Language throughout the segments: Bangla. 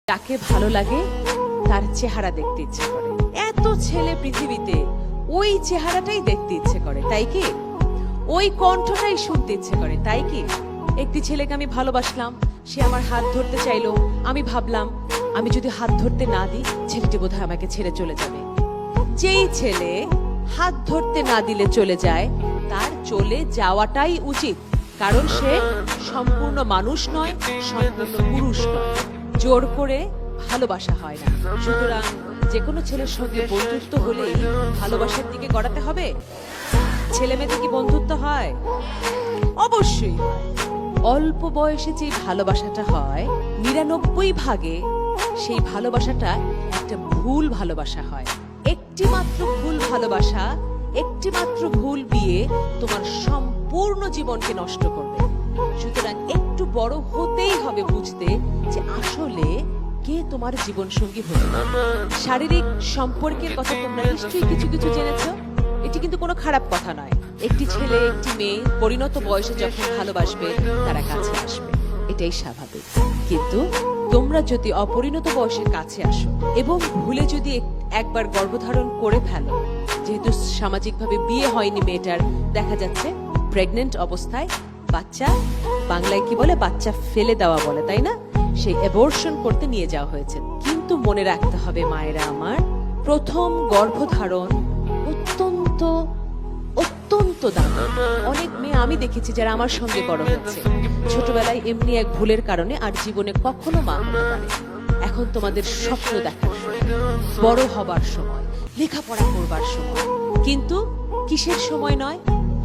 যাকে ভালো লাগে তার চেহারা দেখতে ইচ্ছে করে। এত ছেলে পৃথিবীতে, ওই চেহারাটাই দেখতে ইচ্ছে করে, তাই কি? ওই কণ্ঠটাই শুনতে ইচ্ছে করে, তাই কি? একটি ছেলেকে আমি ভালোবাসলাম, সে আমার হাত ধরতে চাইলো, আমি ভাবলাম আমি যদি হাত ধরতে না দিই ছেলেটি বোধহয় আমাকে ছেড়ে চলে যাবে। যেই ছেলে হাত ধরতে না দিলে চলে যায়, তার চলে যাওয়াটাই উচিত, কারণ সে সম্পূর্ণ মানুষ নয়, সম্পূর্ণ পুরুষ নয়। জোর করে ভালোবাসা হয় না। সুতরাং যে কোনো ছেলের সঙ্গে বন্ধুত্ব হলেই ভালোবাসার দিকে গড়াতে হবে। ছেলে মেয়েদের কি বন্ধুত্ব হয়? অবশ্যই। অল্প বয়সে যে ভালোবাসাটা হয় ৯৯ ভাগে সেই ভালোবাসাটা একটা ভুল ভালোবাসা হয়। একটি মাত্র ভুল ভালোবাসা, একটি মাত্র ভুল বিয়ে তোমার সম্পূর্ণ জীবনকে নষ্ট করবে। সুতরাং একটু বড় হতেই হবে বুঝতে যে আসলে কে তোমার জীবন সঙ্গী হতে পারে। শারীরিক সম্পর্কের কথা তোমরা নিশ্চয়ই কিছু কিছু জেনেছো। এটি কিন্তু কোনো খারাপ কথা নয়। একটি ছেলে একটি মেয়ে পরিণত বয়সে যখন ভালোবাসবে তারা কাছে আসবে, এটাই স্বাভাবিক। কিন্তু তোমরা যদি অপরিণত বয়সে কাছে আসো এবং ভুলে যদি একবার গর্ভধারণ করে ফেলো, যেহেতু সামাজিকভাবে বিয়ে হয়নি মেয়েটার, দেখা যাচ্ছে প্রেগনেন্ট অবস্থায় বাচ্চা, বাংলায় কি বলে, বাচ্চা ফেলে দেওয়া বলে, তাই না? সেই অ্যাবর্শন করতে নিয়ে যাওয়া হয়েছে। কিন্তু মনে রাখতে হবে মায়েরা আমার, প্রথম গর্ভধারণ অত্যন্ত অত্যন্ত দামি। অনেক মেয়ে আমি দেখেছি যারা আমার সঙ্গে বড় হচ্ছে, ছোটবেলায় এমনি এক ভুলের কারণে আর জীবনে কখনো মা হতে পারে। এখন তোমাদের স্বপ্ন দেখার সময়, বড় হবার সময়, লেখাপড়া করবার সময়, কিন্তু কিসের সময় নয়?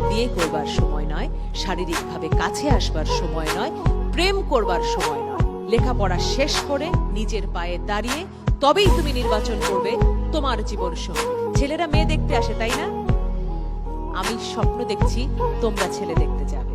বিয়ে করবার সময় নয়, শারীরিকভাবে কাছে আসবার সময় নয়, প্রেম করবার সময় নয়। লেখাপড়া শেষ করে নিজের পায়ে দাঁড়িয়ে তবেই তুমি নির্বাচন করবে তোমার জীবন সঙ্গী। ছেলেরা মেয়ে দেখতে আসে, তাই না? আমি স্বপ্ন দেখছি তোমরা ছেলে দেখতে যাবে।